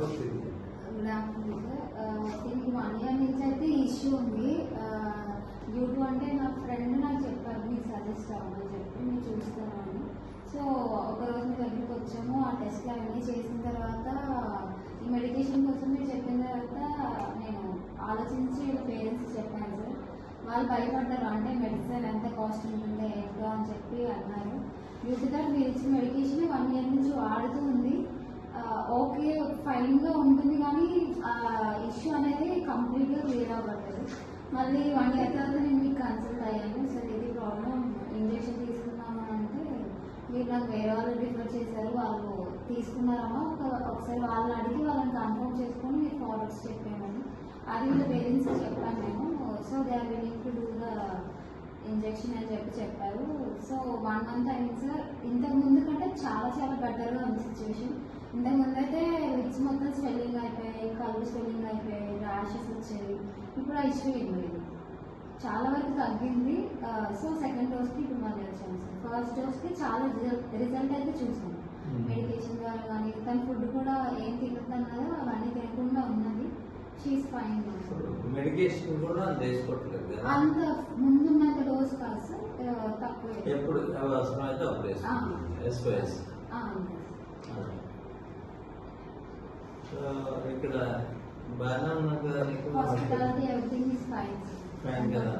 Good afternoon sir. దీనికి 1 year నుంచి అయితే ఇష్యూ ఉంది. డ్యూ టు అంటే నా ఫ్రెండ్ నాకు చెప్పారు మీకు సజెస్ట్ అవ్వమని చెప్పి మీరు చూస్తాను అని. సో ఒకరోజు మీ దగ్గరికి వచ్చాము. ఆ టెస్ట్లు అవన్నీ చేసిన తర్వాత ఈ మెడికేషన్ కోసం మీరు చెప్పిన తర్వాత నేను ఆలోచించి పేరెంట్స్ చెప్పాను సార్. వాళ్ళు భయపడ్డారు, అంటే మెడిసిన్ ఎంత కాస్ట్ ఉంటుంది ఏంటో అని చెప్పి అన్నారు. డ్యూ టు దట్ మీరు ఇచ్చిన మెడికేషన్ 1 year నుంచి వాడుతూ ఉంది. ఓకే ఫైన్గా ఉంటుంది, కానీ ఇష్యూ అనేది కంప్లీట్గా క్లియర్ అవ్వట్లేదు. మళ్ళీ 1 year తర్వాత నేను మీకు కన్సల్ట్ అయ్యాను. సార్ ఇది ప్రాబ్లం, ఇంజెక్షన్ తీసుకున్నాము అంటే మీరు నాకు వేరే వాళ్ళు రిఫర్ చేశారు, వాళ్ళు తీసుకున్నారమ్మా ఒకసారి వాళ్ళని అడిగి వాళ్ళని కన్ఫర్మ్ చేసుకొని మీరు ఫార్వర్డ్స్ చెప్పామని అది వీళ్ళ పేరెంట్స్ చెప్పాను నేను. So they are willing to do the injection అని చెప్పారు. సో 1 month అయింది సార్. ఇంతకు ముందు కంటే చాలా చాలా బెటర్గా ఉంది సిచ్యువేషన్. ఇంతకు ముందు అయితే లిప్స్ మొత్తం స్వెల్లింగ్ అయిపోయాయి, కళ్ళు స్వెల్లింగ్ అయిపోయాయి, ర్యాషెస్ వచ్చాయి. ఇప్పుడు ఆ ఇష్యూ ఏం లేదు, చాలా వరకు తగ్గింది. సో సెకండ్ డోస్కి ఇప్పుడు మళ్ళీ వచ్చాను సార్. ఫస్ట్ డోస్కి చాలా రిజల్ట్ అయితే చూసాను మెడికేషన్ ద్వారా, కానీ తన ఫుడ్ కూడా ఏం తింటున్నాను కదా అవన్నీ తినకుండా ఉన్నది. She is fine. మెడికేషన్ కూడా అంత ముందున్నంత డోస్ కాదు సార్, తక్కువ. ఎప్పుడు అవసరమైతే అప్పుడు ఎస్ఓఎస్. ఇక్కడ బాగానే ఉన్నది కదా, హాస్పిటాలిటీ ఎవ్రీథింగ్ ఇస్ ఫైన్ కదా.